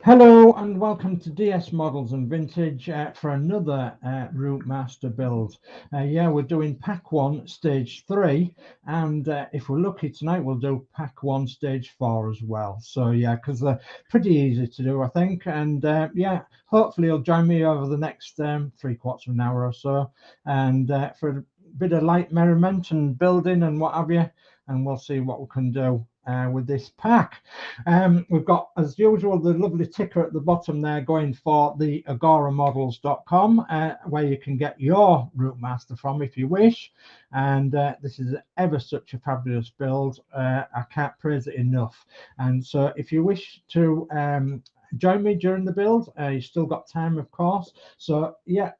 Hello and welcome to DS Models and Vintage for another ROUTEMASTER build. Yeah, we're doing pack 1 stage 3, and if we're lucky tonight we'll do pack 1 stage 4 as well. So yeah, because they're pretty easy to do, I think. And yeah, hopefully you'll join me over the next 3/4 of an hour or so, and for a bit of light merriment and building and what have you, and we'll see what we can do with this pack. We've got, as usual, the lovely ticker at the bottom there going for the agoramodels.com, where you can get your ROUTEMASTER from if you wish. And this is ever such a fabulous build. I can't praise it enough. And so if you wish to join me during the build, you've still got time, of course. So yeah,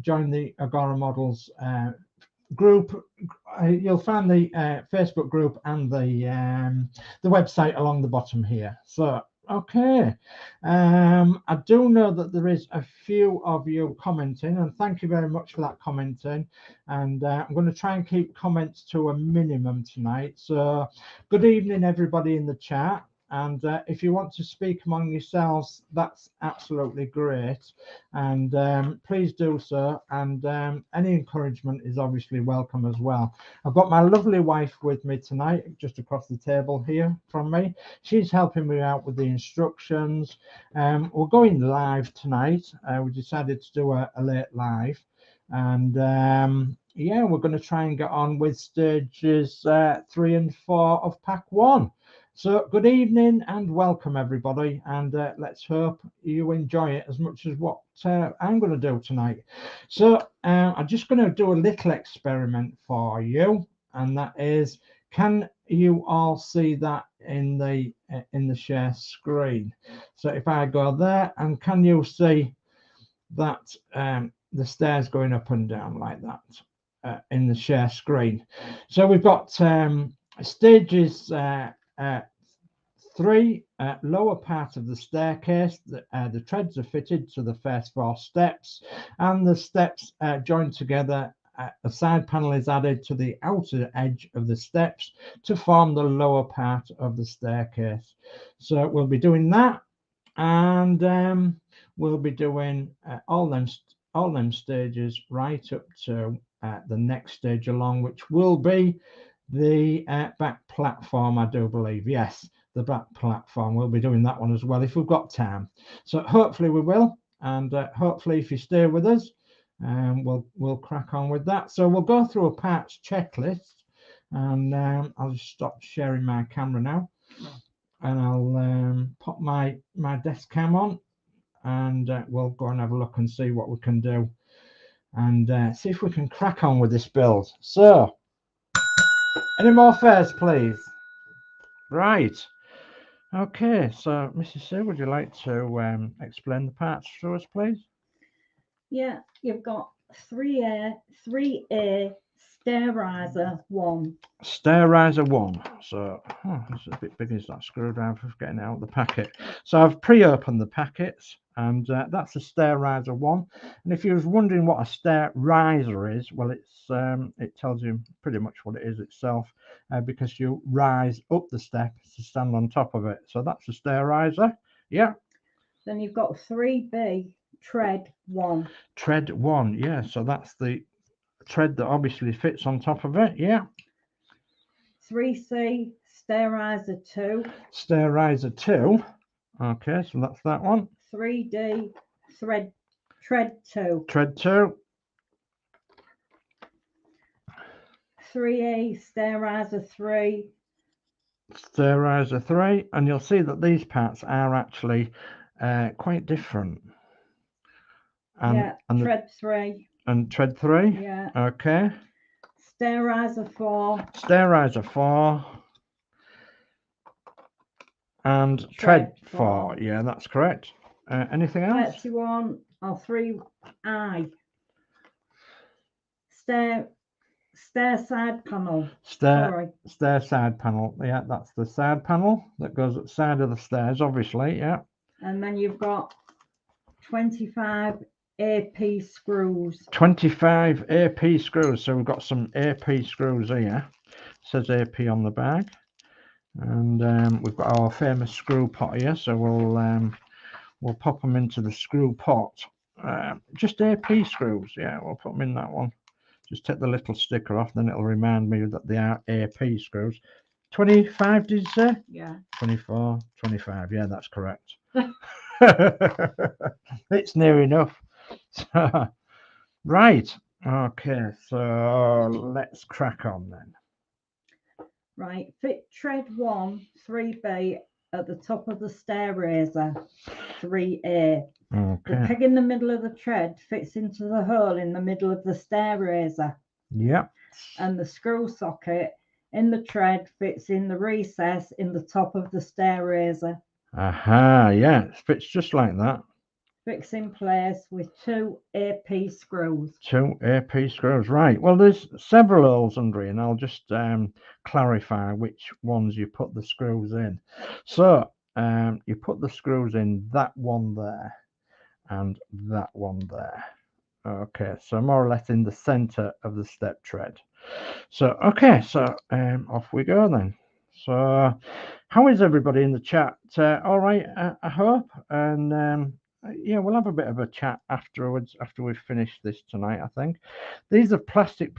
join the Agora Models group. You'll find the Facebook group and the website along the bottom here. So okay, I do know that there is a few of you commenting, and thank you very much for that commenting. And I'm going to try and keep comments to a minimum tonight. So good evening everybody in the chat. And if you want to speak among yourselves, that's absolutely great. And please do so. And any encouragement is obviously welcome as well. I've got my lovely wife with me tonight, just across the table here from me. She's helping me out with the instructions. We're going live tonight. We decided to do a late live. And yeah, we're going to try and get on with stages 3 and 4 of pack 1. So good evening and welcome everybody, and let's hope you enjoy it as much as what I'm going to do tonight. So I'm just going to do a little experiment for you, and that is, can you all see that in the share screen? So if I go there, and can you see that the stairs going up and down like that in the share screen? So we've got stages 3, lower part of the staircase. The treads are fitted to the first 4 steps, and the steps joined together. A side panel is added to the outer edge of the steps to form the lower part of the staircase. So we'll be doing that, and we'll be doing all them stages right up to the next stage along, which will be the back platform, I do believe. Yes, the back platform. We'll be doing that one as well if we've got time. So hopefully we will, and hopefully if you stay with us, we'll crack on with that. So we'll go through a parts checklist, and I'll just stop sharing my camera now, and I'll pop my desk cam on, and we'll go and have a look and see what we can do, and see if we can crack on with this build. So any more fares, please? Right. Okay, so Mrs. Sue, would you like to explain the parts to us, please? Yeah, you've got 3A stair riser 1. Stair riser 1. So this is a bit big, is that screwdriver for getting it out of the packet. So I've pre-opened the packets, and that's a stair riser 1. And if you was wondering what a stair riser is, well, it tells you pretty much what it is itself, because you rise up the step to stand on top of it. So that's a stair riser. Yeah. Then you've got 3B tread 1. Tread 1. Yeah. So that's the tread that obviously fits on top of it. Yeah. 3C stair riser 2. Stair riser 2. Okay, so that's that one. 3D tread 2. Tread 2. 3A stair riser 3. Stair riser 3, and you'll see that these parts are actually quite different. And tread 3. And tread 3. Yeah. Okay. Stair riser 4. Stair riser 4. And tread 4. Yeah, that's correct. Anything else? 31 or 3I. Stair side panel. Stair side panel. Yeah, that's the side panel that goes at the side of the stairs, obviously. Yeah. And then you've got 25 AP screws. 25 AP screws. So we've got some AP screws here. It says AP on the bag. And we've got our famous screw pot here, so we'll pop them into the screw pot. Just AP screws, yeah, we'll put them in that one. Just take the little sticker off, then it'll remind me that they are AP screws. 25, did you say? Yeah. 24, 25, yeah, that's correct. It's near enough. Right, okay, so let's crack on then. Right, fit tread 1, 3B at the top of the stair raiser, 3A. The Okay, peg in the middle of the tread fits into the hole in the middle of the stair raiser, yeah. and the screw socket in the tread fits in the recess in the top of the stair raiser. Aha, yeah, it fits just like that. Fix in place with 2 AP screws. 2 AP screws, right. Well, there's several holes under here, and I'll just clarify which ones you put the screws in. So you put the screws in that one there and that one there. Okay, so more or less in the center of the step tread. So okay, so off we go then. So how is everybody in the chat? All right, I hope. And yeah, we'll have a bit of a chat afterwards after we've finished this tonight, I think. These are plastic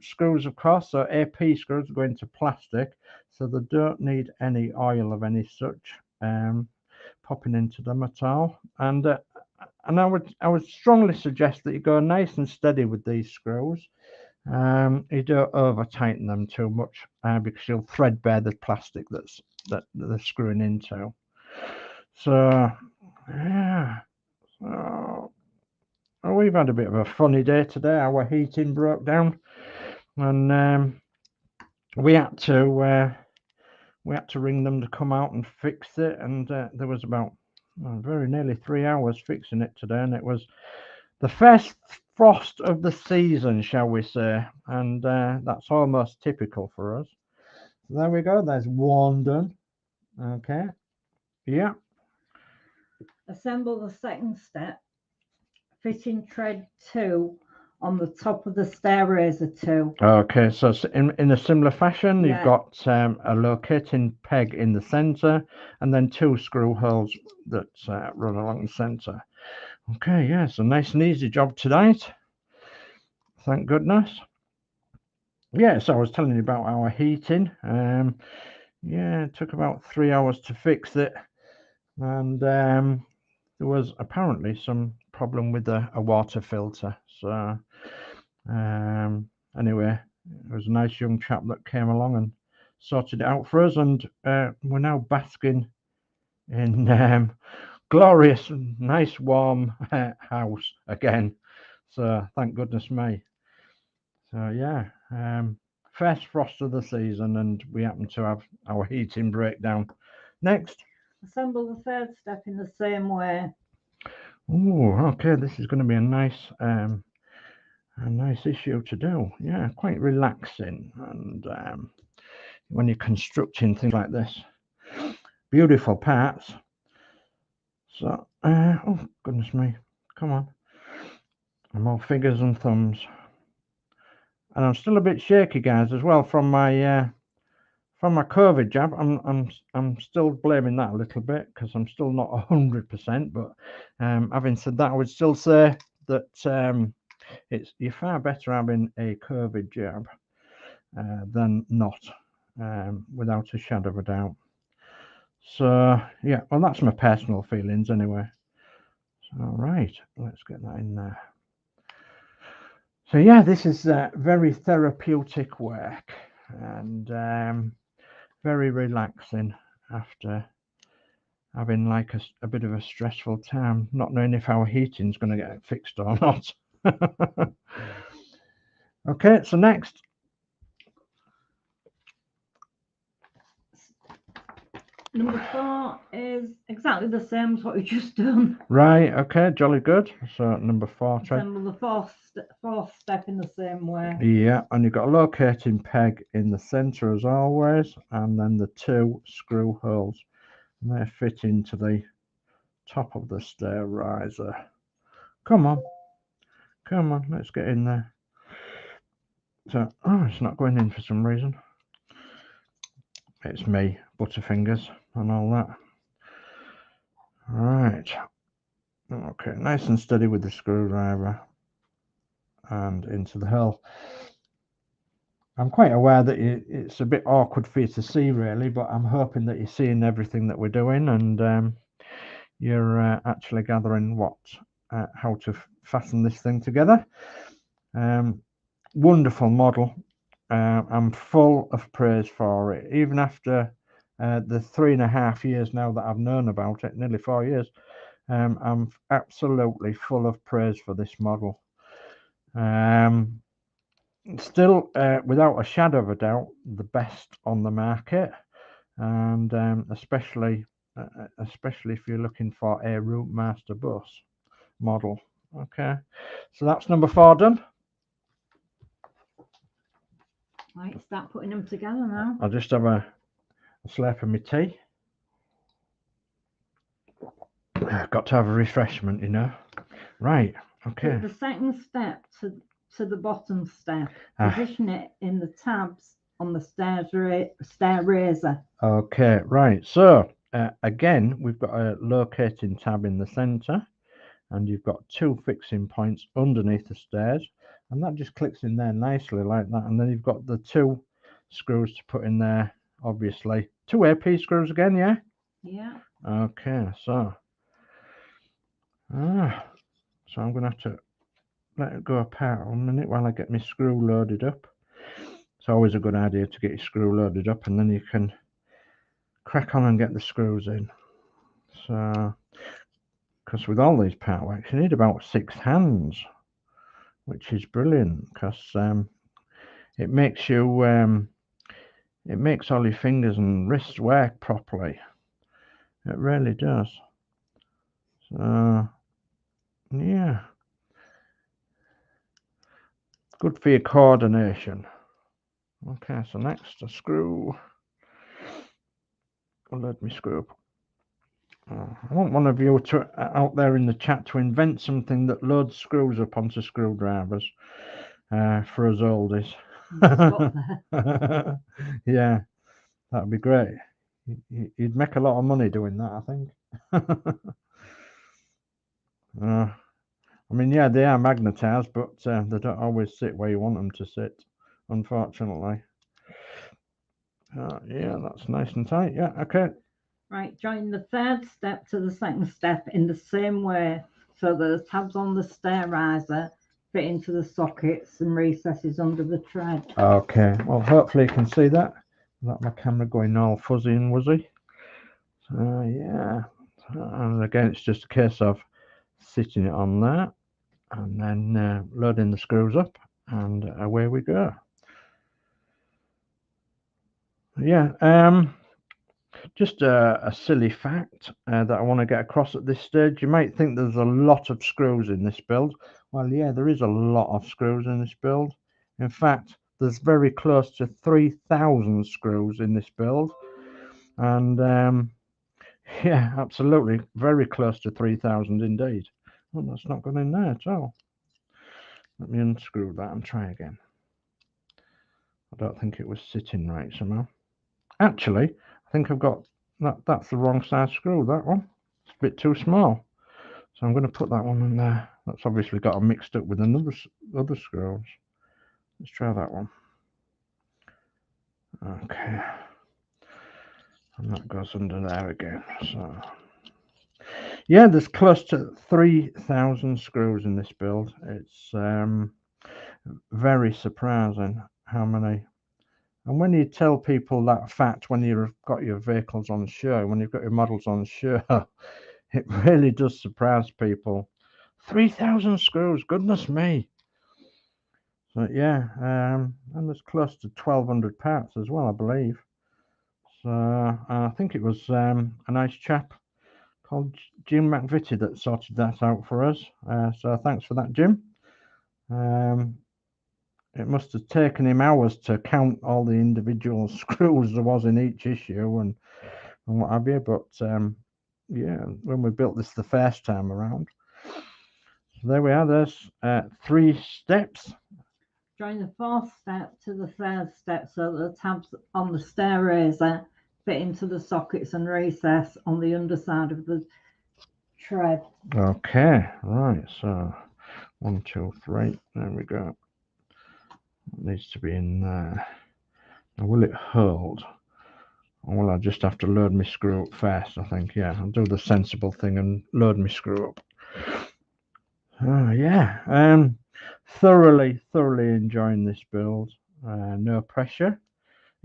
screws, of course, so AP screws are going to plastic, so they don't need any oil of any such popping into them at all. And I would strongly suggest that you go nice and steady with these screws. You don't over tighten them too much because you'll threadbare the plastic that they're screwing into. So yeah, so we've had a bit of a funny day today. Our heating broke down, and we had to ring them to come out and fix it. And there was about very nearly 3 hours fixing it today, and it was the first frost of the season, shall we say, and that's almost typical for us. So there we go, there's one done. Okay, yeah. Assemble the second step, fitting tread 2 on the top of the stair raiser 2. Okay, so in a similar fashion, Yeah. you've got a locating peg in the center and then 2 screw holes that run along the center. Okay, yeah, so nice and easy job tonight, thank goodness. Yeah, so I was telling you about our heating. Yeah, it took about 3 hours to fix it, and there was apparently some problem with a water filter. So anyway, it was a nice young chap that came along and sorted it out for us, and we're now basking in glorious, nice, warm house again. So thank goodness me. So yeah, first frost of the season, and we happen to have our heating breakdown. Next. Assemble the third step in the same way. Oh, okay. This is going to be a nice issue to do. Yeah, quite relaxing, and when you're constructing things like this, beautiful parts. So, oh goodness me, come on, I'm all fingers and thumbs, and I'm still a bit shaky, guys, as well from my COVID jab. I'm still blaming that a little bit because I'm still not 100%. But having said that, I would still say that you're far better having a COVID jab than not, without a shadow of a doubt. So yeah, well, that's my personal feelings anyway. So, all right, let's get that in there. So yeah, this is very therapeutic work, and very relaxing after having like a bit of a stressful time, not knowing if our heating's going to get fixed or not. Okay, so next. Number 4 is exactly the same as what we've just done. Right, okay, jolly good. So number 4. Assemble the fourth step in the same way. Yeah, and you've got a locating peg in the center as always, and then the 2 screw holes, and they fit into the top of the stair riser. Come on, let's get in there. So, oh, it's not going in for some reason. It's me butterfingers and all that. Right. Okay, nice and steady with the screwdriver and into the hole. I'm quite aware that it's a bit awkward for you to see really, but I'm hoping that you're seeing everything that we're doing, and you're actually gathering how to fasten this thing together. Wonderful model. I'm full of praise for it, even after the 3.5 years now that I've known about it, nearly 4 years. I'm absolutely full of praise for this model. Still, without a shadow of a doubt, the best on the market, and especially if you're looking for a ROUTEMASTER bus model. Okay, so that's number 4 done. Right, start putting them together now. I'll just have a slurp of my tea. Got to have a refreshment, you know. Right, okay. Put the second step to the bottom step. Position it in the tabs on the stair raiser. Okay, right. So again, we've got a locating tab in the center, and you've got 2 fixing points underneath the stairs, and that just clicks in there nicely like that. And then you've got the 2 screws to put in there, obviously. 2 AP screws again, yeah? Yeah. Okay, so I'm gonna have to let it go apart a minute while I get my screw loaded up. It's always a good idea to get your screw loaded up, and then you can crack on and get the screws in. So, because with all these part works, you need about 6 hands, which is brilliant, because it makes all your fingers and wrists work properly. It really does. So yeah, good for your coordination. Okay, so next a screw. I'll load my screw up. I want one of you out there in the chat to invent something that loads screws up onto screwdrivers for us oldies. Yeah, that'd be great. You'd make a lot of money doing that, I think. I mean, yeah, they are magnetized, but they don't always sit where you want them to sit, unfortunately. Yeah, that's nice and tight. Yeah, okay. Right, join the third step to the second step in the same way, so that the tabs on the stair riser fit into the sockets and recesses under the tread. Okay, well, hopefully you can see that without my camera going all fuzzy and wuzzy. So yeah, and again, it's just a case of sitting it on there and then loading the screws up, and away we go. Yeah, just a silly fact that I want to get across at this stage. You might think there's a lot of screws in this build. Well, yeah, there is a lot of screws in this build. In fact, there's very close to 3,000 screws in this build, and yeah, absolutely, very close to 3,000 indeed. Well, that's not gone in there at all. Let me unscrew that and try again. I don't think it was sitting right somehow. Actually, I think I've got that's the wrong size screw, that one. It's a bit too small. So I'm going to put that one in there. That's obviously got mixed up with other screws. Let's try that one. Okay. And that goes under there again. So yeah, there's close to 3,000 screws in this build. It's very surprising how many. And when you tell people that fact, when you've got your vehicles on show, when you've got your models on show, it really does surprise people. 3,000 screws, goodness me. So yeah, and there's close to 1,200 parts as well, I believe. So I think it was a nice chap called Jim McVitie that sorted that out for us. So thanks for that, Jim. It must have taken him hours to count all the individual screws there was in each issue and what have you. But yeah, when we built this the first time around. So there we are. There's 3 steps. Join the fourth step to the third step, so that the tabs on the stair raiser fit into the sockets and recess on the underside of the tread. Okay, right, so 1, 2, 3, there we go. It needs to be in there. Now, will it hold? Or will I just have to load my screw up first? I think, yeah, I'll do the sensible thing and load my screw up. Yeah, thoroughly enjoying this build. No pressure,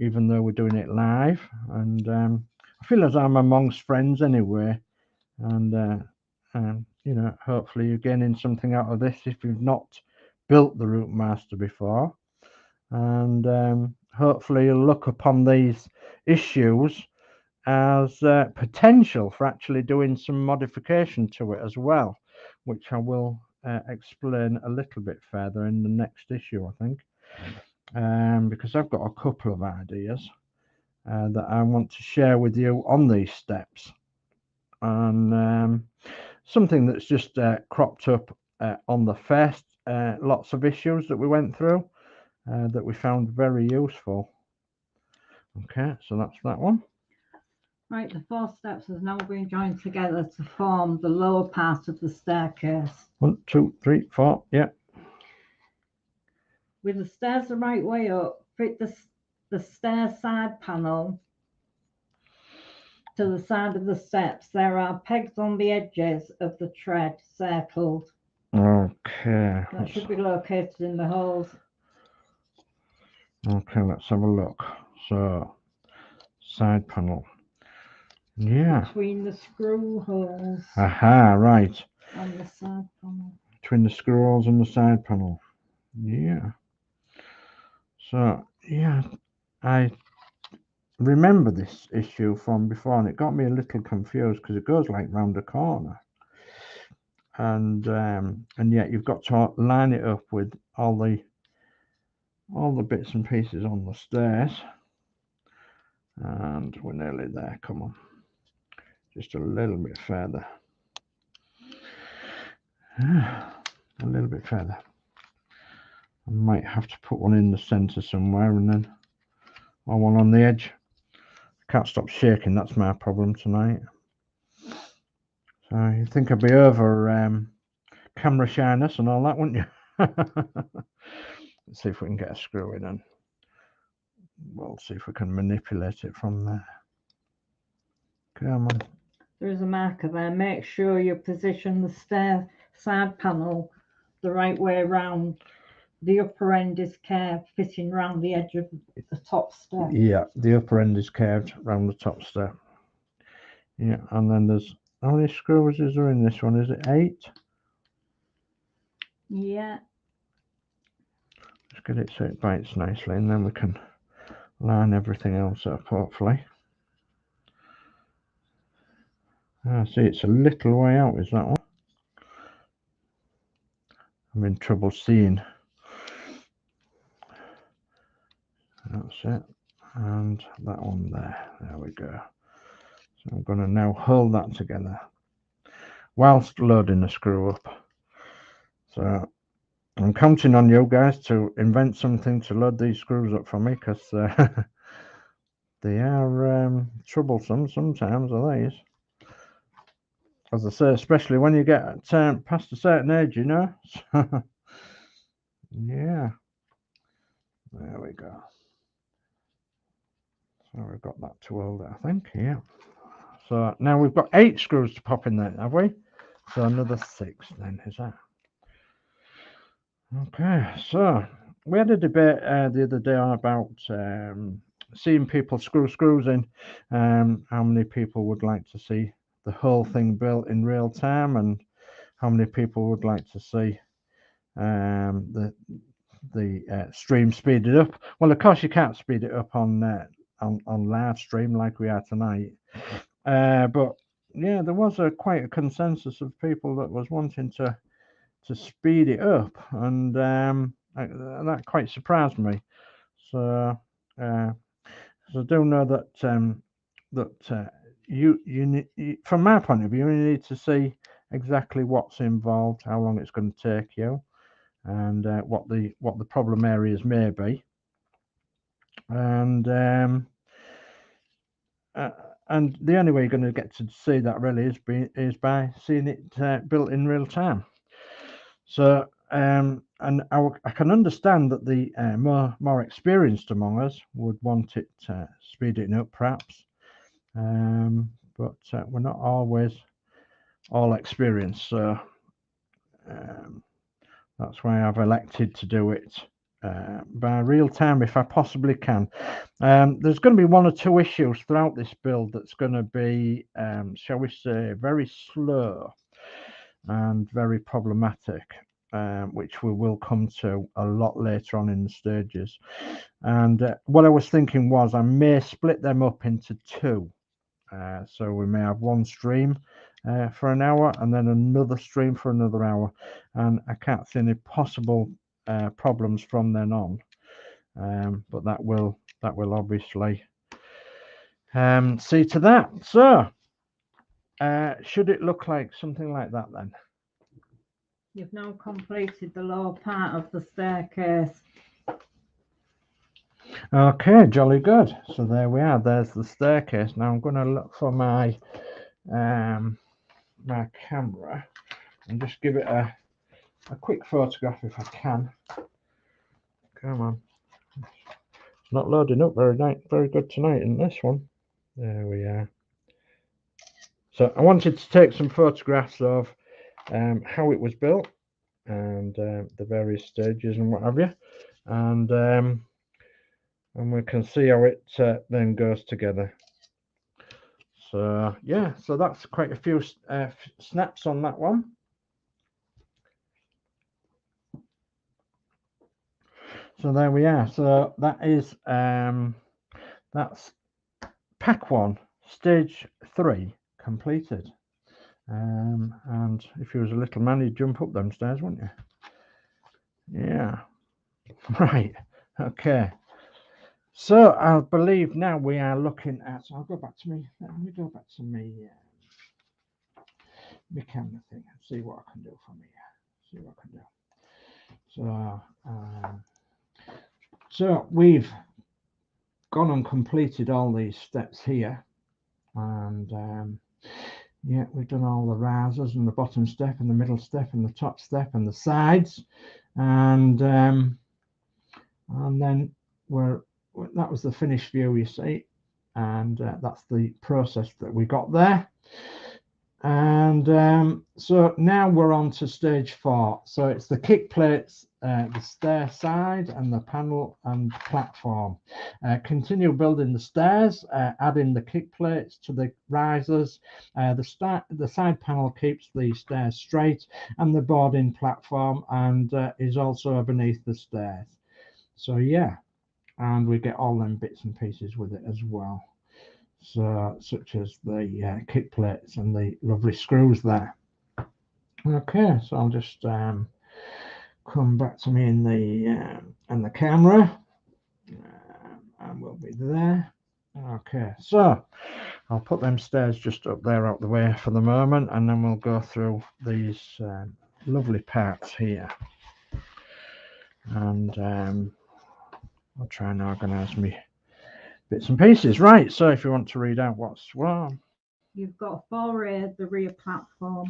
even though we're doing it live, and I feel as I'm amongst friends anyway, and you know, hopefully you're gaining something out of this if you've not built the ROUTEMASTER before, and hopefully you'll look upon these issues as potential for actually doing some modification to it as well, which I will explain a little bit further in the next issue, I think, because I've got a couple of ideas that I want to share with you on these steps, and something that's just cropped up on the first lots of issues that we went through that we found very useful. Okay, so that's that one. Right, the 4 steps has now been joined together to form the lower part of the staircase. 1, 2, 3, 4, yeah. With the stairs the right way up, fit the stair side panel to the side of the steps. There are pegs on the edges of the tread circled. Okay. That should be located in the holes. Okay, let's have a look. So, side panel. Yeah. Between the screw holes Aha, right. on the side panel. Between the screw holes and the side panel. Yeah. So, yeah, I remember this issue from before, and it got me a little confused because it goes like round the corner, and yet you've got to line it up with all the bits and pieces on the stairs, and we're nearly there. Come on, just a little bit further. A little bit further. I might have to put one in the center somewhere, and then one on the edge. I can't stop shaking, that's my problem tonight. So you'd think I'd be over camera shyness and all that, wouldn't you? Let's see if we can get a screw in, and we'll see if we can manipulate it from there. Come on. There is a marker there. Make sure you position the stair side panel the right way around. The upper end is curved, fitting round the edge of the top step. Yeah, the upper end is curved round the top step. Yeah, and then there's, how many screws is there in this one? Is it 8? Yeah. Just get it so it bites nicely, and then we can line everything else up, hopefully. See, it's a little way out, is that one? I'm in trouble seeing. That's it. And that one there. There we go. So I'm going to now hold that together whilst loading the screw up. So I'm counting on you guys to invent something to load these screws up for me, because they are troublesome sometimes, are these. As I say, especially when you get past a certain age, you know. Yeah. There we go. So we've got that to hold it, I think. Yeah. So now we've got 8 screws to pop in there, have we? So another 6 then, is that? Okay, so we had a debate the other day about seeing people screw screws in. How many people would like to see the whole thing built in real time, and how many people would like to see the stream speeded up? Well, of course you can't speed it up on live stream like we are tonight, but yeah, there was quite a consensus of people that was wanting to speed it up, and that quite surprised me. So so I do know that you from my point of view, you need to see exactly what's involved, how long it's going to take you, and what the problem areas may be, and and the only way you're going to get to see that really is by seeing it built in real time. So and I can understand that the more experienced among us would want it speeding up perhaps, but we're not always all experienced, so that's why I've elected to do it by real time if I possibly can. There's going to be one or two issues throughout this build that's going to be, shall we say, very slow and very problematic, which we will come to a lot later on in the stages. And what I was thinking was I may split them up into two. So we may have one stream for an hour and then another stream for another hour, and I can't see any possible problems from then on, but that will obviously see to that. So should it look like something like that then? You've now completed the lower part of the staircase. Okay, jolly good. So there we are. There's the staircase. Now I'm going to look for my my camera and just give it a quick photograph if I can. Come on. It's not loading up very good tonight in this one. There we are. So I wanted to take some photographs of how it was built and the various stages and what have you, and we can see how it then goes together. So yeah, so that's quite a few snaps on that one. So there we are. So that is that's pack 1 stage 3 completed. And if you was a little man, you'd jump up them stairs, wouldn't you? Yeah. Right. Okay. So I believe now we are looking at. So I'll go back to me. Let me go back to me. My camera thing and see what I can do from here. See what I can do. So we've gone and completed all these steps here, and yeah, we've done all the risers and the bottom step and the middle step and the top step and the sides, and then that was the finished view, you see, and that's the process that we got there. And so now we're on to stage 4. So it's the kick plates, the stair side, and the panel and platform. Continue building the stairs, adding the kick plates to the risers. The side panel keeps the stairs straight, and the boarding platform and is also beneath the stairs. So yeah, and we get all them bits and pieces with it as well. So, such as the kick plates and the lovely screws there. Okay, so I'll just come back to me in the camera, and we'll be there. Okay, so I'll put them stairs just up there out the way for the moment, and then we'll go through these lovely parts here, and I'll try and organise me bits and pieces. Right, so if you want to read out what's what. You've got 4A, the rear platform.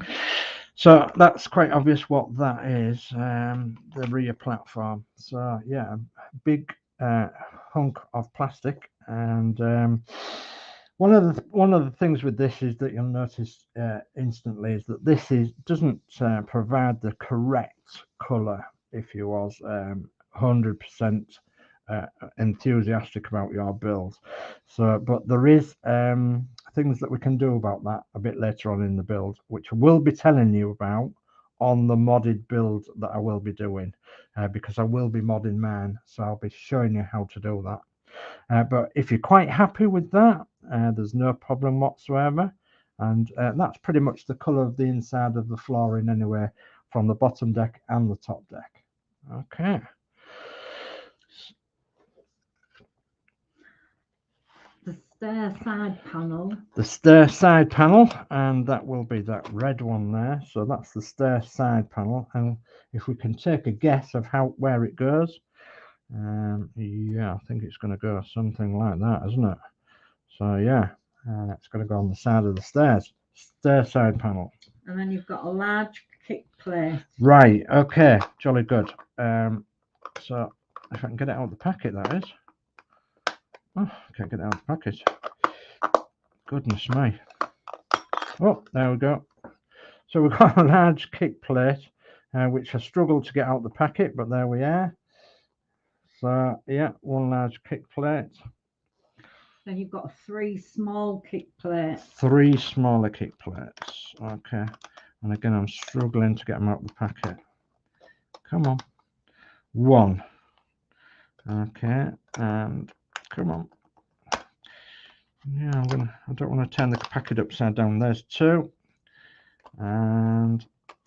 So that's quite obvious what that is, the rear platform. So yeah, big hunk of plastic, and one of the things with this is that you'll notice instantly is that this doesn't provide the correct colour if you was 100% enthusiastic about your build. So, but there is things that we can do about that a bit later on in the build, which I will be telling you about on the modded build that I will be doing, because I will be modding mine, so I'll be showing you how to do that. But if you're quite happy with that, there's no problem whatsoever, and that's pretty much the color of the inside of the flooring anyway, from the bottom deck and the top deck. Okay. The stair side panel. The stair side panel, and that will be that red one there. So that's the stair side panel, and if we can take a guess of where it goes, yeah, I think it's going to go something like that, isn't it? So yeah, and it's got to go on the side of the stairs. Stair side panel. And then you've got a large kick plate. Right, okay, jolly good. So if I can get it out of the packet, that is. Oh, can't get it out of the packet. Goodness me. Oh, there we go. So we've got a large kick plate, which I struggled to get out of the packet, but there we are. So yeah, one large kick plate. Then you've got 3 small kick plates. 3 smaller kick plates. Okay. And again, I'm struggling to get them out of the packet. Come on. 1. Okay. And come on. Yeah, I don't want to turn the packet upside down. There's 2. And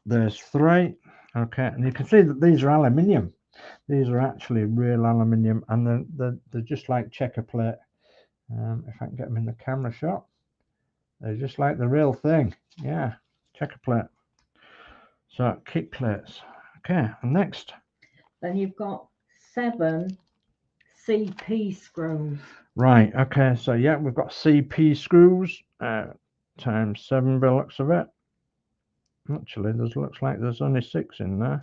there's 3. Okay. And you can see that these are aluminium. These are actually real aluminium, and they're just like checker plate. If I can get them in the camera shot, they're just like the real thing. Yeah, checker plate. So kick plates. Okay, and next. Then you've got 7 CP screws. Right. Okay. So yeah, we've got CP screws times 7 by the looks of it. Actually, looks like there's only 6 in there.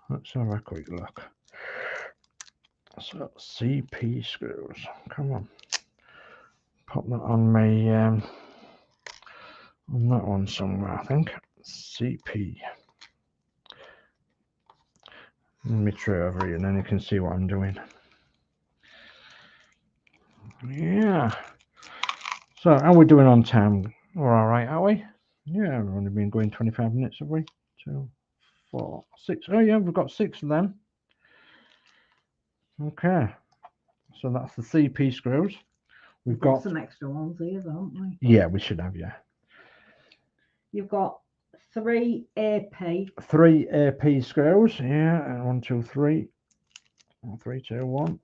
Let's have a quick look. So CP screws. Come on. Pop that on me. On that one somewhere, I think. CP. Let me try over here, and then you can see what I'm doing. Yeah. So how are we doing on time? We're all right, are we? Yeah, we've only been going 25 minutes, have we? 2, 4, 6. Oh yeah, we've got 6 of them. Okay. So that's the CP screws. We've got some extra ones here, haven't we? Yeah, we should have, yeah. You've got 3 AP. 3 AP screws, yeah, and 1, 2, 3. 3, 2, 1.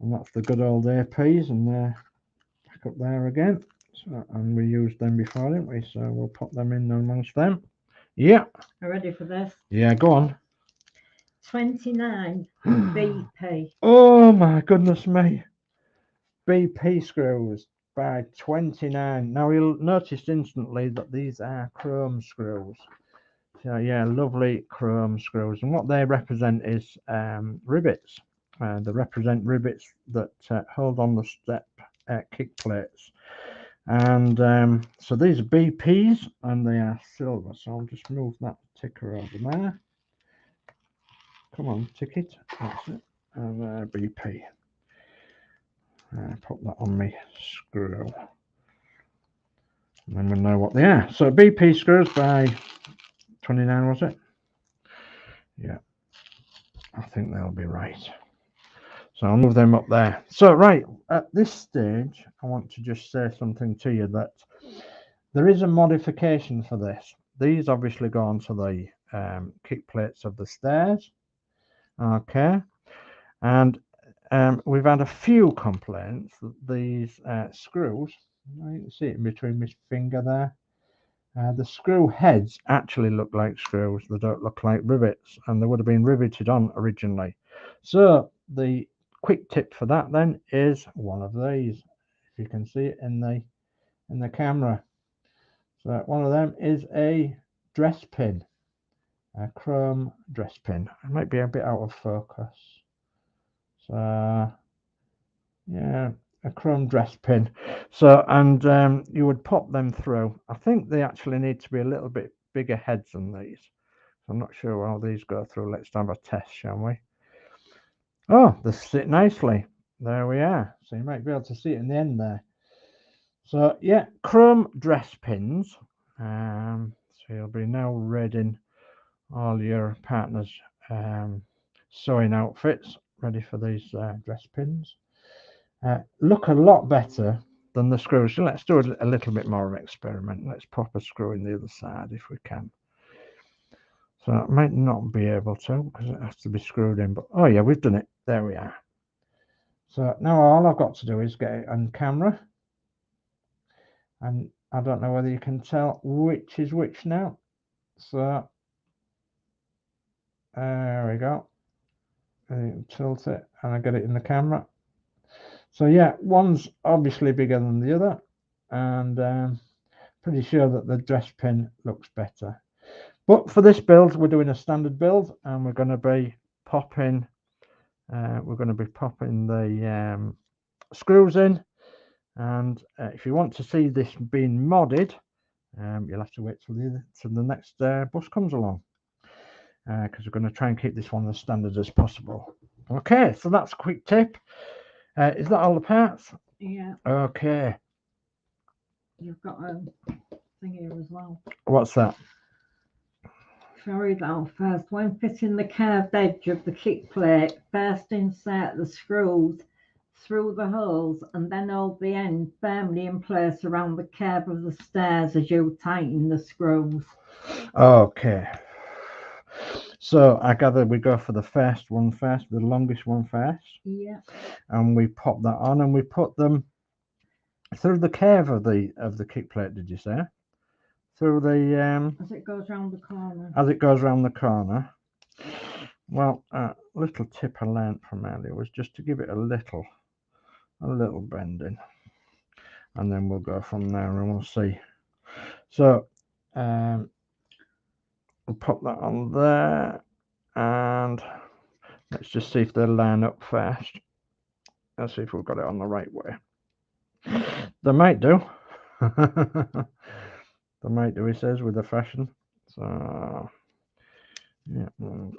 And that's the good old APs, and they're back up there again. So, and we used them before, didn't we? So we'll pop them in amongst them. Yeah. Are you ready for this? Yeah, go on. 29 BP. Oh my goodness me. BP screws by 29. Now you'll notice instantly that these are chrome screws. So yeah, lovely chrome screws, and what they represent is rivets. They represent rivets that hold on the step kick plates, and so these are BPs, and they are silver. So I'll just move that ticker over there. Come on, tick it. That's it. And BP. Put that on me screw, and then we'll know what they are. So BP screws by 29, was it? Yeah, I think they'll be right. So I'll move them up there. So right, at this stage, I want to just say something to you, that there is a modification for this. These obviously go onto the kick plates of the stairs. Okay, and we've had a few complaints that these screws, you can see it in between my finger there, the screw heads actually look like screws. They don't look like rivets, and they would have been riveted on originally. So the quick tip for that then is one of these. If you can see it in the camera. So one of them is a dress pin, a chrome dress pin. It might be a bit out of focus. So yeah, a chrome dress pin. So, and you would pop them through. I think they actually need to be a little bit bigger heads than these. I'm not sure how these go through. Let's have a test, shall we? Oh, they sit nicely. There we are. So you might be able to see it in the end there. So yeah, chrome dress pins. So you'll be now readying all your partner's sewing outfits, ready for these dress pins. Look a lot better than the screws. So let's do a little bit more of an experiment. Let's pop a screw in the other side if we can. So I might not be able to because it has to be screwed in, but oh yeah, we've done it. There we are. So now all I've got to do is get it on camera, and I don't know whether you can tell which is which now. So there we go. And you can tilt it, and I get it in the camera. So yeah, one's obviously bigger than the other, and pretty sure that the dress pin looks better. But for this build, we're doing a standard build, and we're going to be popping the screws in. And if you want to see this being modded, you'll have to wait till the next bus comes along, because we're going to try and keep this one as standard as possible. Okay, so that's a quick tip. Is that all the parts? Yeah. Okay. You've got a thing here as well. What's that? Sorry though, first, when fitting the curved edge of the kick plate, first insert the screws through the holes and then hold the end firmly in place around the curve of the stairs as you tighten the screws. Okay. So I gather we go for the first one first, the longest one first. Yeah. And we pop that on, and we put them through the curve of the kick plate. Did you say? Through the as it goes round the corner. As it goes round the corner. Well, a little tip I learnt from earlier was just to give it a little bending, and then we'll go from there and we'll see. So we'll pop that on there, and let's just see if they line up first. Let's see if we've got it on the right way. They might do. They might do, he says, with the fashion. So yeah, and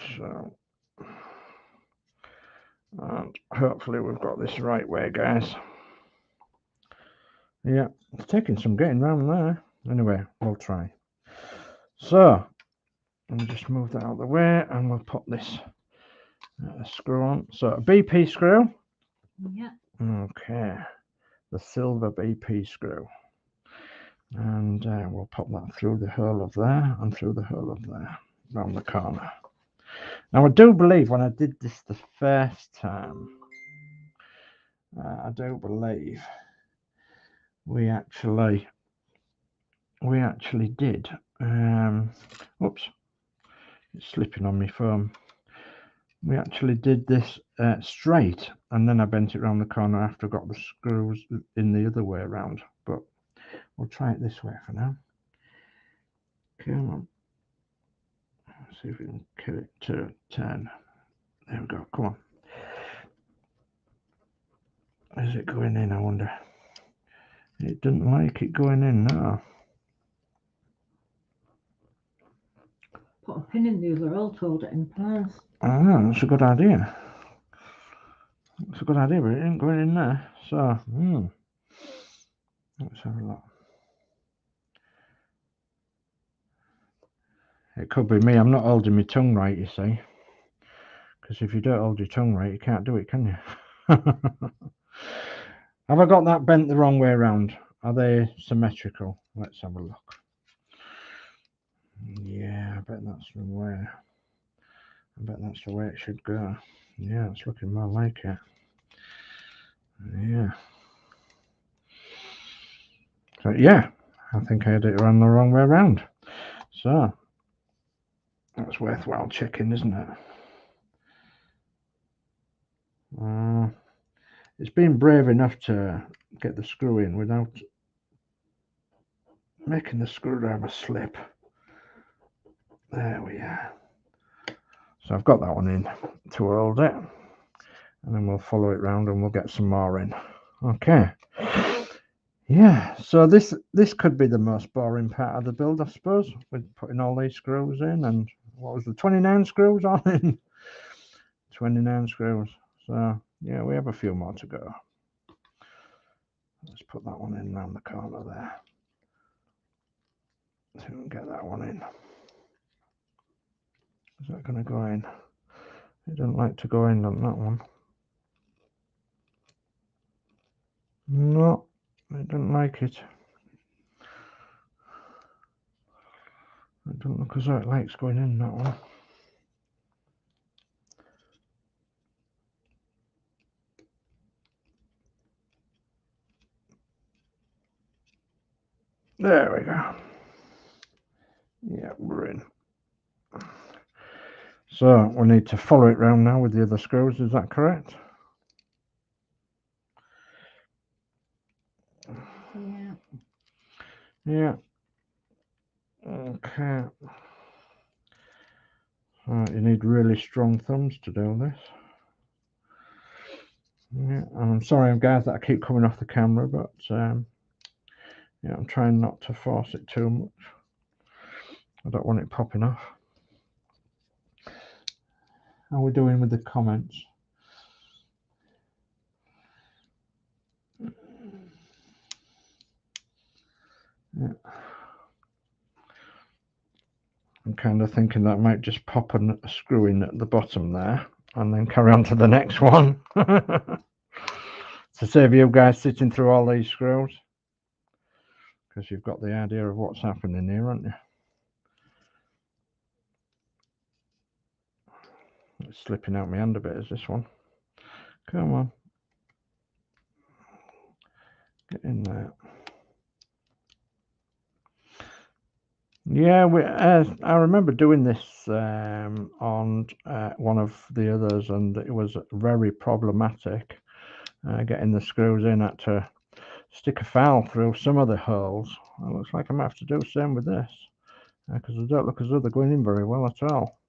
hopefully we've got this right way, guys. Yeah, it's taking some getting round there. Anyway, we'll try. So let me just move that out of the way, and we'll put this screw on. So a BP screw. Yeah. Okay, the silver BP screw, and we'll pop that through the hole of there and through the hole of there, round the corner. Now I do believe when I did this the first time, I do believe we actually did. Oops, it's slipping on my phone. We actually did this straight, and then I bent it around the corner after I got the screws in the other way around. But we'll try it this way for now. Come on. Let's see if we can get it to turn. There we go. Come on. Is it going in, I wonder? It doesn't like it going in, no. Put a pin in the other hole to hold it in place. Ah, that's a good idea. It's a good idea, but it ain't going in there. So, let's have a look. It could be me. I'm not holding my tongue right, you see. Because if you don't hold your tongue right, you can't do it, can you? Have I got that bent the wrong way around? Are they symmetrical? Let's have a look. Yeah, I bet that's the way. I bet that's the way it should go. Yeah, it's looking more like it. Yeah. So yeah, I think I had it around the wrong way around. So that's worthwhile checking, isn't it? It's been brave enough to get the screw in without making the screwdriver slip. There we are. So I've got that one in to hold it, and then we'll follow it round and we'll get some more in. Okay. Yeah, so this could be the most boring part of the build, I suppose, with putting all these screws in. And what was the 29 screws on in? 29 screws. So yeah, we have a few more to go. Let's put that one in around the corner there. So we can get that one in. Is that going to go in? It doesn't like to go in on that one. No, it doesn't like it. It doesn't look as though it likes going in, that one. There we go. Yeah, we're in. So we need to follow it round now with the other screws, is that correct? Yeah. Okay. Right, you need really strong thumbs to do this. Yeah, and I'm sorry, guys, that I keep coming off the camera, but yeah, I'm trying not to force it too much. I don't want it popping off. How are we doing with the comments? Yeah. I'm kind of thinking that I might just pop a screw in at the bottom there and then carry on to the next one. To save you guys sitting through all these screws, because you've got the idea of what's happening here, haven't you? It's slipping out my hand a bit, is this one? Come on. Get in there. Yeah, I remember doing this on one of the others, and it was very problematic getting the screws in. I had to stick a file through some of the holes. It looks like I might have to do the same with this, because they don't look as though they're going in very well at all.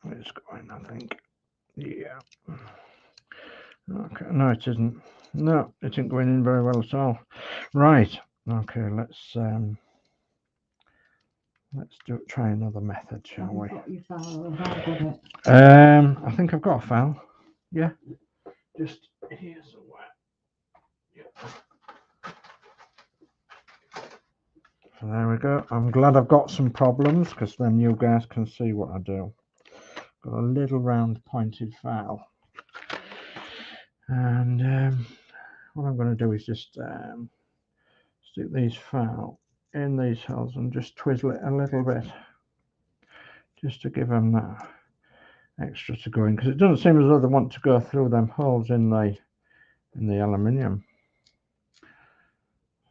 It's going, I think. Yeah. Okay. No, it isn't. No, it isn't going in very well at all. Right. Okay. Let's try another method, shall we? Got your file, I've got it. I think I've got a file. Yeah. Just here somewhere. Yeah. So there we go. I'm glad I've got some problems, because then you guys can see what I do. Got a little round pointed file. And what I'm going to do is just stick these file in these holes and just twizzle it a little bit, just to give them that extra to go in, because it doesn't seem as though they want to go through them holes in the aluminium.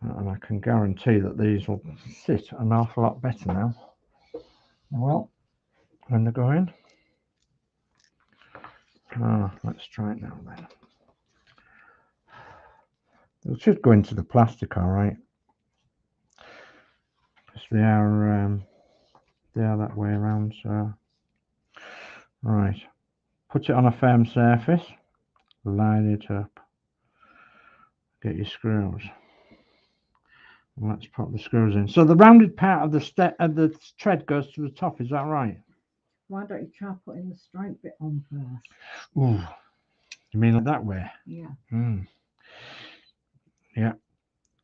And I can guarantee that these will sit an awful lot better now. Well, when they go in. Let's try it now then. It should go into the plastic, all right, because they are that way around. So, right, put it on a firm surface, line it up, get your screws, and let's put the screws in. So the rounded part of the tread goes to the top. Is that right? Why don't you try putting the stripe bit on first? Ooh, you mean like that way? Yeah. Yeah.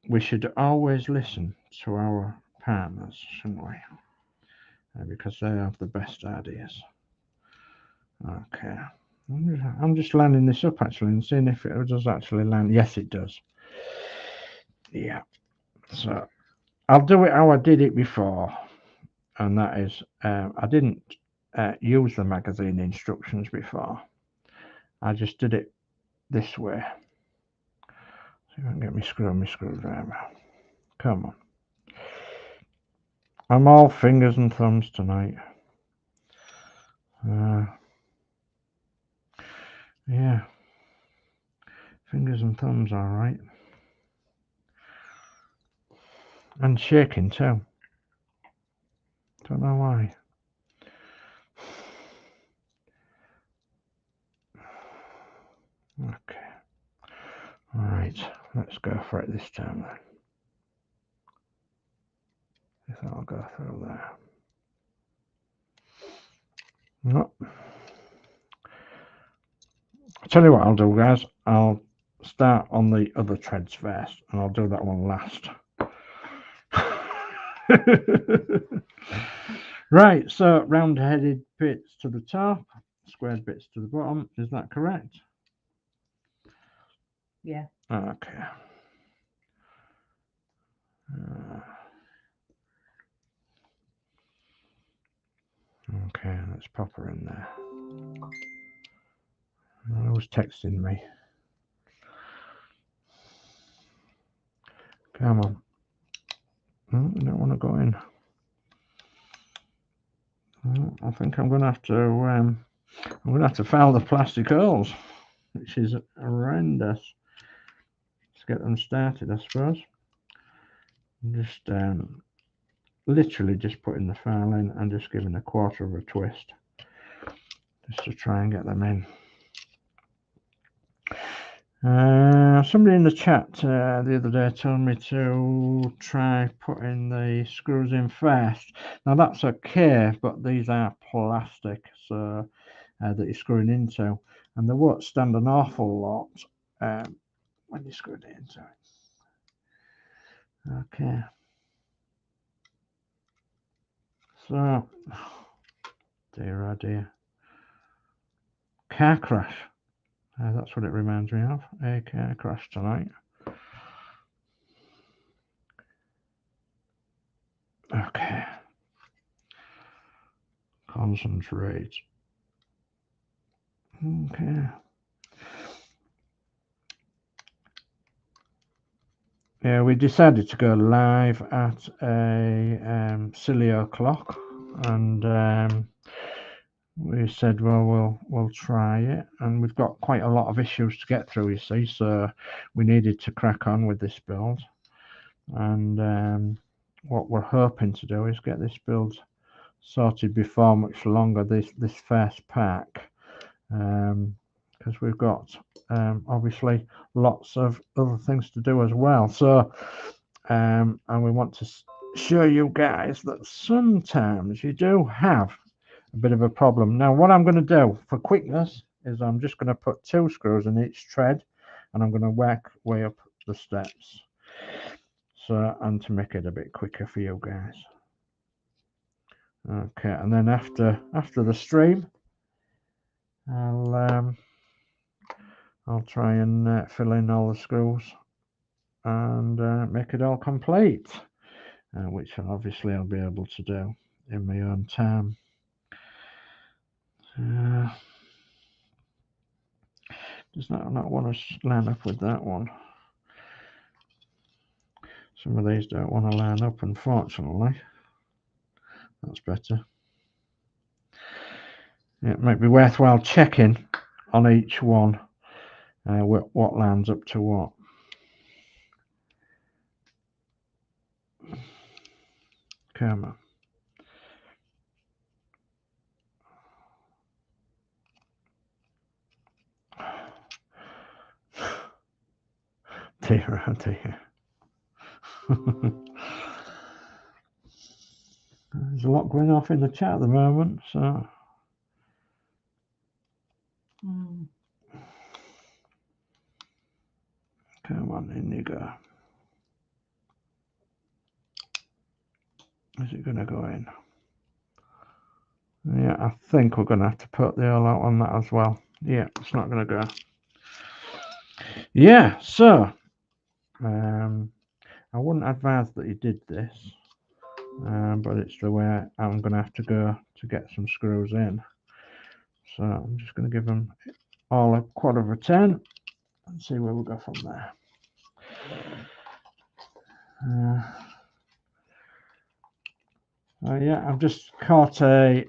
We should always listen to our partners, shouldn't we? Because they have the best ideas. Okay. I'm just lining this up actually and seeing if it does actually land. Yes, it does. Yeah. So I'll do it how I did it before, and that is I didn't use the magazine instructions before. I just did it this way. See if I can get my screwdriver. Come on. I'm all fingers and thumbs tonight. Yeah. Fingers and thumbs, all right. And shaking too. Don't know why. Okay. All right. Let's go for it this time then. If that'll go through there. No. I'll tell you what I'll do, guys. I'll start on the other treads first, and I'll do that one last. Right, so round-headed bits to the top, squared bits to the bottom. Is that correct? Yeah. Okay. Okay, let's pop her in there. Who's texting me? Come on. I don't want to go in. I think I'm going to have to. I'm going to have to foul the plastic holes. which is horrendous. Let's get them started, I suppose. Just literally just putting the file in and just giving a quarter of a twist just to try and get them in. Somebody in the chat the other day told me to try putting the screws in first. Now that's okay, but these are plastic, so that you're screwing into, and they won't stand an awful lot when you screw it into it. Okay. So, dear oh dear. Car crash. That's what it reminds me of. A car crash tonight. Okay. Concentrate. Okay. Yeah, we decided to go live at a silly o'clock, and we said, well, we'll try it, and we've got quite a lot of issues to get through, you see, so we needed to crack on with this build. And what we're hoping to do is get this build sorted before much longer, this first pack, because we've got obviously lots of other things to do as well. So and we want to show you guys that sometimes you do have a bit of a problem. Now what I'm going to do for quickness is I'm just going to put 2 screws in each thread, and I'm going to work way up the steps, so, and to make it a bit quicker for you guys. Okay, and then after the stream, I'll try and fill in all the screws and make it all complete, which obviously I'll be able to do in my own time. Does not want to line up with that one. Some of these don't want to line up, unfortunately. That's better. It might be worthwhile checking on each one what lines up to what. Come on. Dear, oh dear. There's a lot going off in the chat at the moment, so. Come on, in you go. Is it going to go in? Yeah, I think we're going to have to put the all out on that as well. Yeah, it's not going to go. Yeah, so I wouldn't advise that you did this, but it's the way I'm going to have to go to get some screws in. So I'm just going to give them all a quarter of a turn and see where we go from there. Yeah, I've just caught a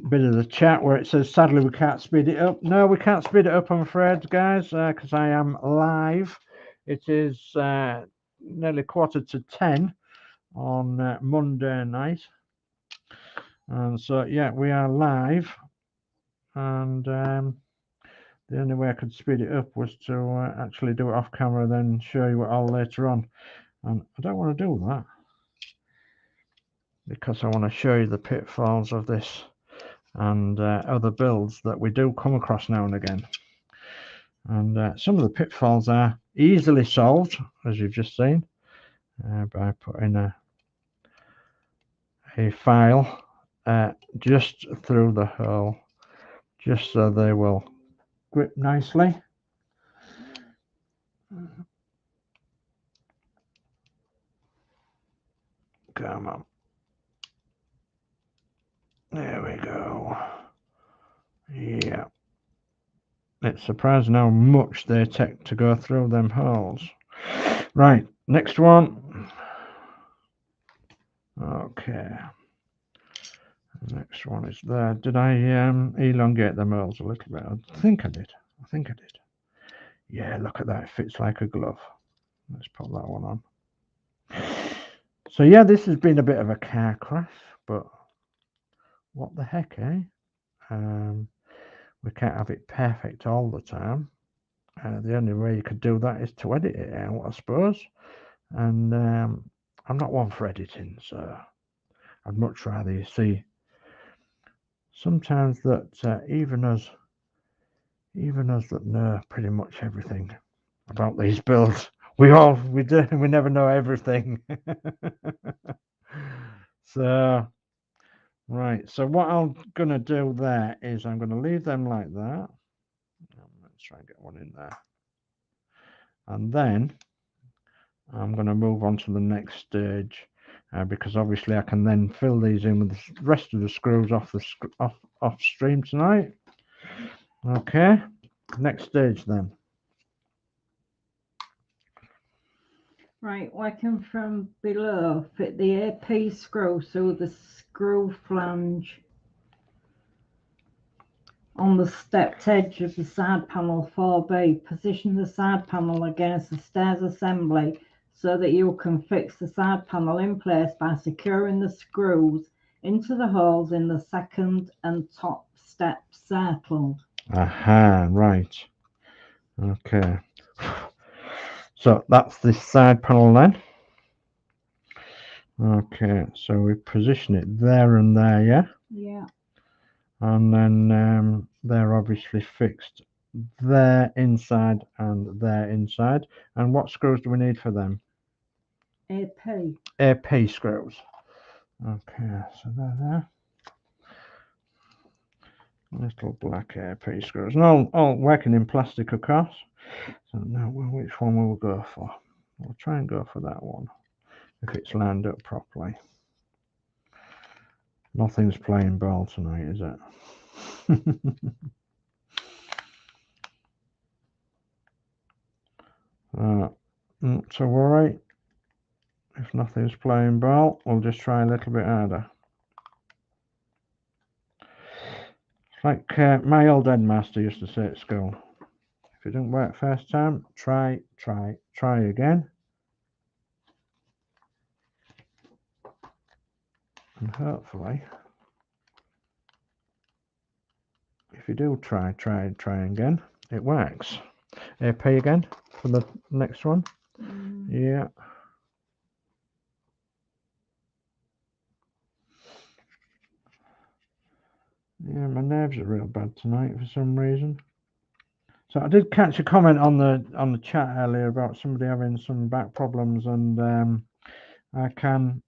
bit of the chat where it says, sadly, we can't speed it up. No, we can't speed it up, I'm afraid, guys, because I am live. It is nearly 9:45 on Monday night. And so, yeah, we are live. And the only way I could speed it up was to actually do it off camera, then show you it all later on. And I don't want to do that, because I want to show you the pitfalls of this and other builds that we do come across now and again. And some of the pitfalls are easily solved, as you've just seen, by putting a file just through the hole, just so they will grip nicely. Come on. There we go. Yeah. It's surprising how much they take to go through them holes. Right, next one. Okay. Next one is there. Did I elongate the murals a little bit? I think I did. I think I did. Yeah, look at that. It fits like a glove. Let's put that one on. So yeah, this has been a bit of a car crash, but what the heck, eh? We can't have it perfect all the time. The only way you could do that is to edit it out, I suppose. And I'm not one for editing, so I'd much rather you see sometimes that even us that know pretty much everything about these builds, we never know everything. So right, so what I'm gonna do there is I'm gonna leave them like that. Let's try and get one in there, and then I'm going to move on to the next stage, because obviously I can then fill these in with the rest of the screws off stream tonight. Okay, next stage then. Right, working from below, fit the AP screw through the screw flange on the stepped edge of the side panel 4B. Position the side panel against the stairs assembly so that you can fix the side panel in place by securing the screws into the holes in the second and top step circled. Aha, right. Okay. So that's this side panel then. Okay, so we position it there and there, yeah? Yeah. And then they're obviously fixed there inside and there inside. And what screws do we need for them? AP. AP screws. Okay, so they're there. Little black AP screws. And all working in plastic, of course. So now, which one will we go for? We'll try and go for that one, if it's lined up properly. Nothing's playing ball tonight, is it? So all right. If nothing's playing ball, we'll just try a little bit harder. Like my old headmaster used to say at school, if it don't work first time, try again. And hopefully, if you do try again, it works. AP again for the next one. Yeah. Yeah, my nerves are real bad tonight for some reason. So I did catch a comment on the chat earlier about somebody having some back problems, and I can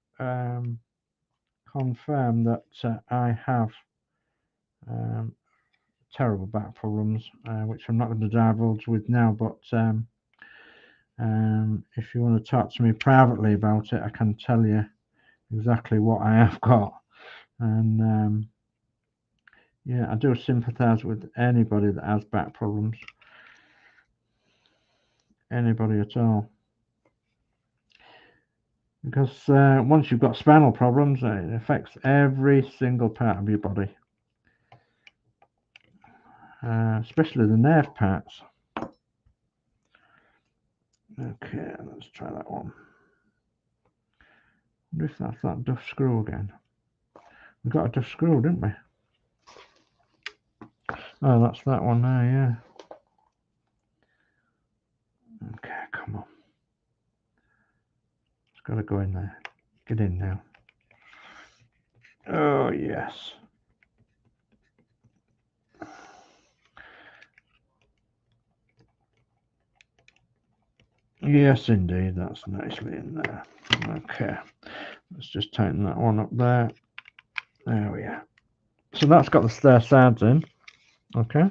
confirm that I have terrible back problems, which I'm not going to divulge with now. But if you want to talk to me privately about it, I can tell you exactly what I have got. And yeah, I do sympathise with anybody that has back problems. Anybody at all. Because once you've got spinal problems, it affects every single part of your body, especially the nerve parts. Okay, let's try that one. I wonder if that's that duff screw again. We got a duff screw, didn't we? Oh, that's that one there, yeah. Okay, come on. It's got to go in there. Get in now. Oh, yes. Yes, indeed. That's nicely in there. Okay. Let's just tighten that one up there. There we are. So that's got the stair sides in. Okay.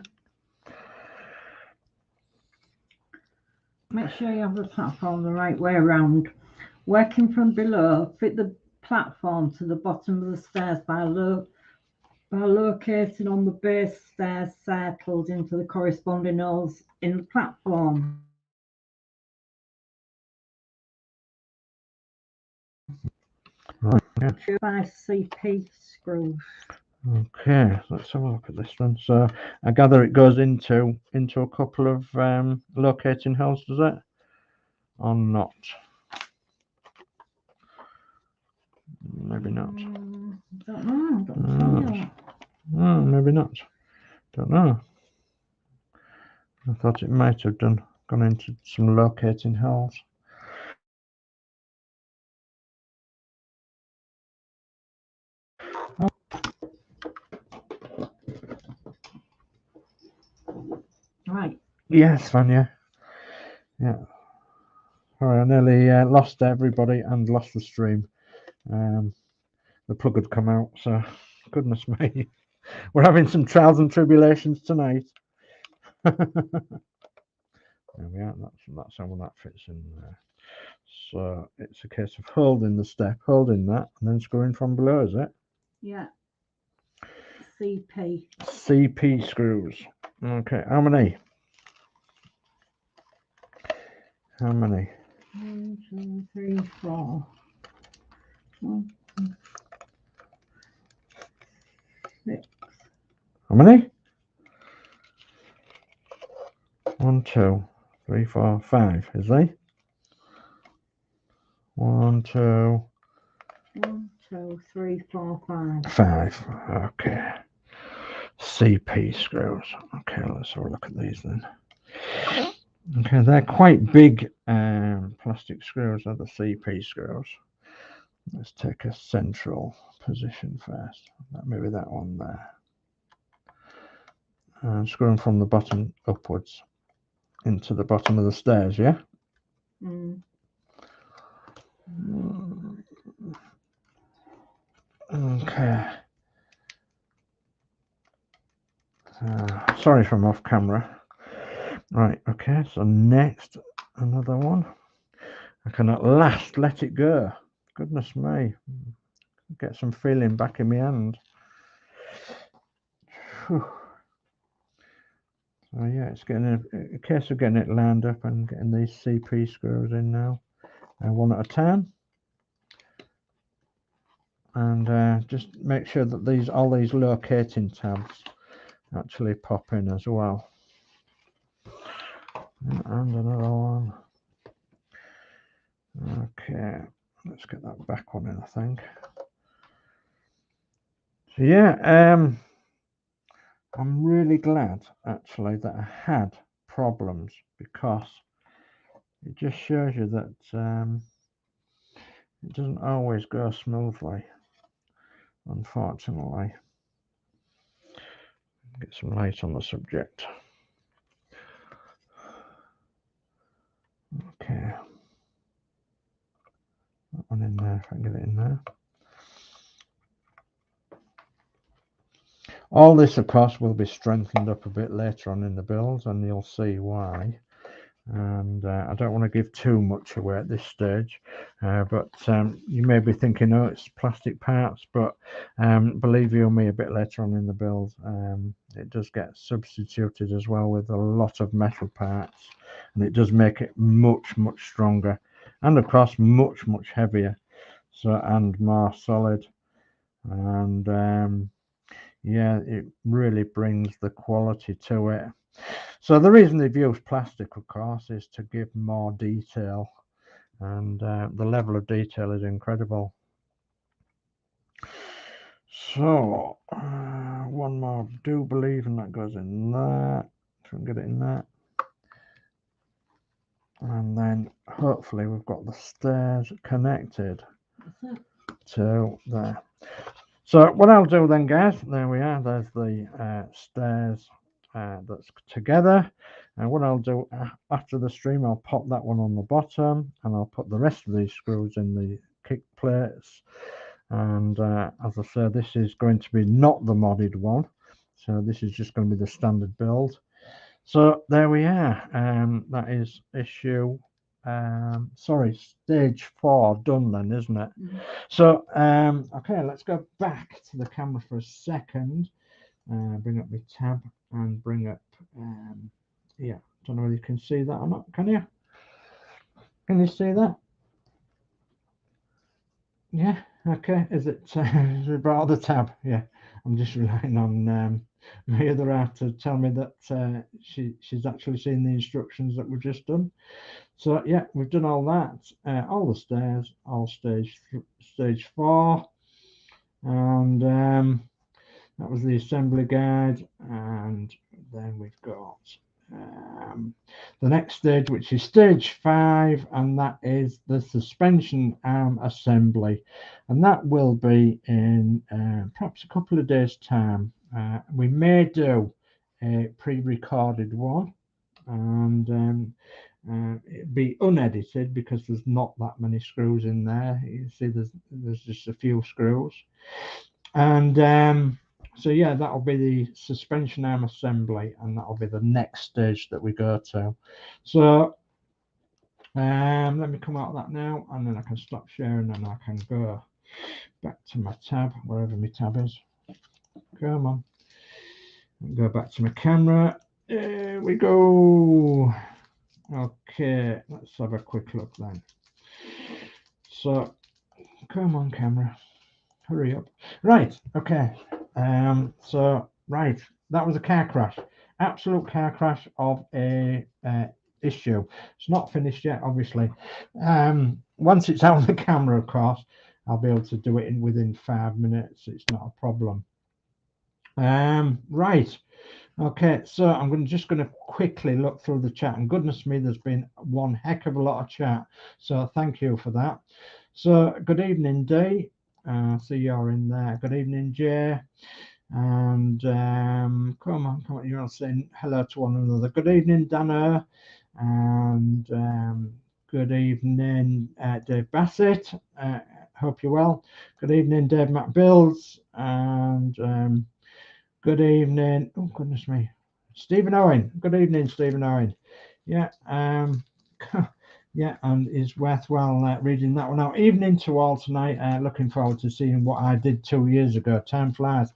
Make sure you have the platform the right way around. Working from below, fit the platform to the bottom of the stairs by locating on the base stairs circled into the corresponding holes in the platform. Right. Yeah. 5 CP screws. Okay, let's have a look at this one. So I gather it goes into a couple of locating holes, does it? Or not? Maybe not. Don't know. Don't tell you. Maybe not. Don't know. I thought it might have gone into some locating holes. Right. Yes, Vanya. Yeah. Sorry, I nearly lost everybody and lost the stream. The plug had come out, so goodness me. We're having some trials and tribulations tonight. There we are. That's how that fits in there. So it's a case of holding the step, holding that, and then screwing from below, is it? Yeah. CP. CP screws. Okay, how many? How many? 1, 2, 3, 4. 1, 2, 6. How many? 1, 2, 3, 4, 5. Is they? 1, 2, 1, 2, 3, 4, 5. 5. Okay. CP screws. Okay, let's have a look at these then. Okay, they're quite big plastic screws, are the CP screws. Let's take a central position first. Maybe that one there. And screw them from the bottom upwards into the bottom of the stairs, yeah? Okay. Sorry if I'm off camera. Right, okay, so next, another one. I can at last let it go. Goodness me. Get some feeling back in my hand. Whew. So yeah, it's getting a case of getting it lined up and getting these CP screws in now. One at a time. And just make sure that all these locating tabs actually pop in as well. And another one. Okay, let's get that back one in, I think. So yeah, I'm really glad actually that I had problems, because it just shows you that it doesn't always go smoothly, unfortunately. Get some light on the subject. Okay, that one in there, if I can get it in there. All this, of course, will be strengthened up a bit later on in the build, and you'll see why. And I don't want to give too much away at this stage, but you may be thinking, oh, it's plastic parts, but believe you me, a bit later on in the build, it does get substituted as well with a lot of metal parts, and it does make it much stronger, and of course much heavier, so, and more solid. And yeah, it really brings the quality to it. So the reason they've used plastic, of course, is to give more detail, and the level of detail is incredible. So one more, I do believe, and that goes in there. If we can get it in there. And then hopefully we've got the stairs connected to there. So what I'll do then, guys, there we are, there's the stairs that's together. And what I'll do after the stream, I'll pop that one on the bottom, and I'll put the rest of these screws in the kick plates. And as I said, this is going to be not the modded one, so this is just going to be the standard build. So there we are. That is issue stage 4 done then, isn't it? So okay, let's go back to the camera for a second. Bring up my tab and bring up yeah, don't know whether you can see that or not. Can you see that? Yeah, Okay, is it about the tab? Yeah, I'm just relying on my other half to tell me that she's actually seen the instructions that we've just done. So yeah, we've done all that, all the stairs, all stage 4, and that was the assembly guide, and then we've got the next stage, which is stage 5, and that is the suspension arm assembly, and that will be in perhaps a couple of days' time. We may do a pre-recorded one, and it'd be unedited because there's not that many screws in there. You see, there's just a few screws, and so yeah, that'll be the suspension arm assembly, and that'll be the next stage that we go to. So let me come out of that now, and then I can stop sharing, and I can go back to my tab, wherever my tab is. Come on, go back to my camera. There we go. Okay, let's have a quick look then. So come on, camera, hurry up. Right, okay. So right, that was a car crash, absolute car crash of a issue. It's not finished yet, obviously. Once it's out of the camera, of course, I'll be able to do it within 5 minutes. It's not a problem. Right. Okay, so I'm just going to quickly look through the chat, and goodness me, there's been one heck of a lot of chat, so thank you for that. So good evening, Dee. See you're in there. Good evening, Jay. And come on, you're all saying hello to one another. Good evening, Dana. And good evening, Dave Bassett. Hope you're well. Good evening, Dave McBills. And good evening. Oh, goodness me. Stephen Owen. Good evening, Stephen Owen. Yeah. Yeah, and it's worthwhile reading that one out. Evening to all tonight. Looking forward to seeing what I did 2 years ago. Time flies.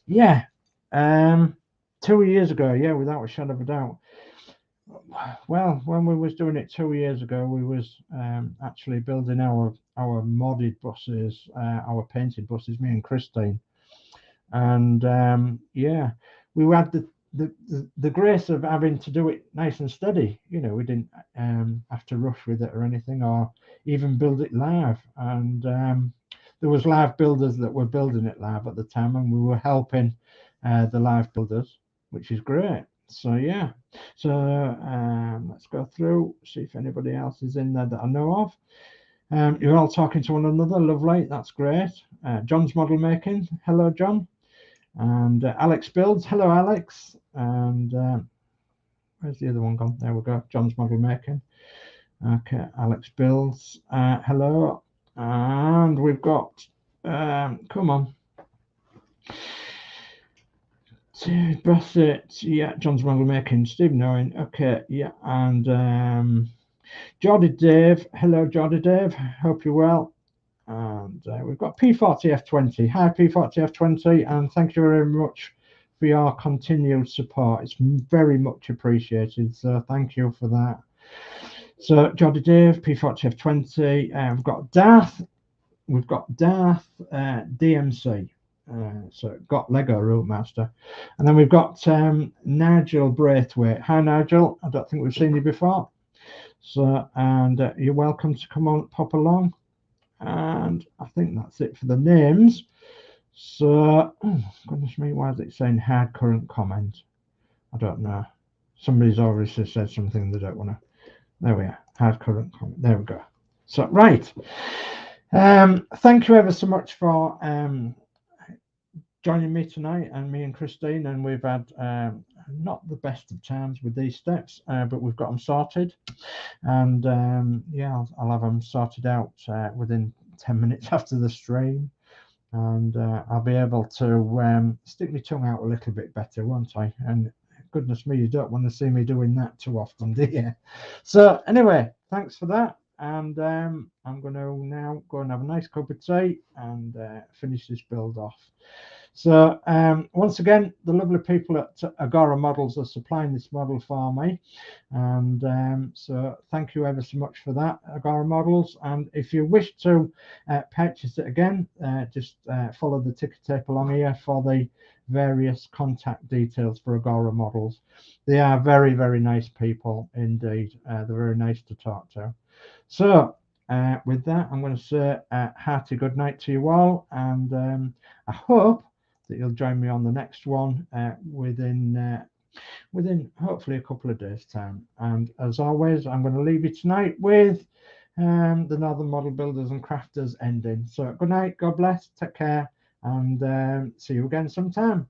Yeah. 2 years ago. Yeah, without a shadow of a doubt. Well, when we was doing it 2 years ago, we was actually building our modded buses, our painted buses, me and Christine. And yeah, we had the grace of having to do it nice and steady. You know, we didn't have to rush with it or anything, or even build it live. And there was live builders that were building it live at the time, and we were helping the live builders, which is great. So yeah, so let's go through, see if anybody else is in there that I know of. You're all talking to one another, lovely, that's great. John's model making, hello John. And Alex builds, hello Alex. And where's the other one gone? There we go, John's model making. Okay, Alex builds, hello. And we've got come on, Bassett, yeah, John's model making, Stephen Owen, okay, yeah. And Jordy Dave, hello Jordy Dave, hope you're well. And we've got P40F20. Hi, P40F20, and thank you very much for your continued support. It's very much appreciated, so thank you for that. So, Joddy Dave, P40F20. We've got Darth DMC. So, got Lego ROUTEMASTER. And then we've got Nigel Braithwaite. Hi, Nigel. I don't think we've seen you before. So, and you're welcome to come on, pop along. And I think that's it for the names. So, oh, goodness me, why is it saying hard current comment? I don't know. Somebody's obviously said something they don't want to. There we are, hard current comment. There we go. So, right. Thank you ever so much for joining me tonight, and me and Christine. And we've had not the best of times with these steps, but we've got them sorted. And yeah, I'll have them sorted out within 10 minutes after the stream, and I'll be able to stick my tongue out a little bit better, won't I? And goodness me, you don't want to see me doing that too often, do you? So anyway, thanks for that, and I'm going to now go and have a nice cup of tea and finish this build off. So once again, the lovely people at Agora Models are supplying this model for me, and so thank you ever so much for that, Agora Models. And if you wish to purchase it again, just follow the ticker tape along here for the various contact details for Agora Models. They are very, very nice people indeed. They're very nice to talk to. So with that, I'm going to say hearty good night to you all, and I hope that you'll join me on the next one within hopefully a couple of days' time. And as always, I'm going to leave you tonight with the Northern Model Builders and Crafters ending. So good night, God bless, take care, and see you again sometime.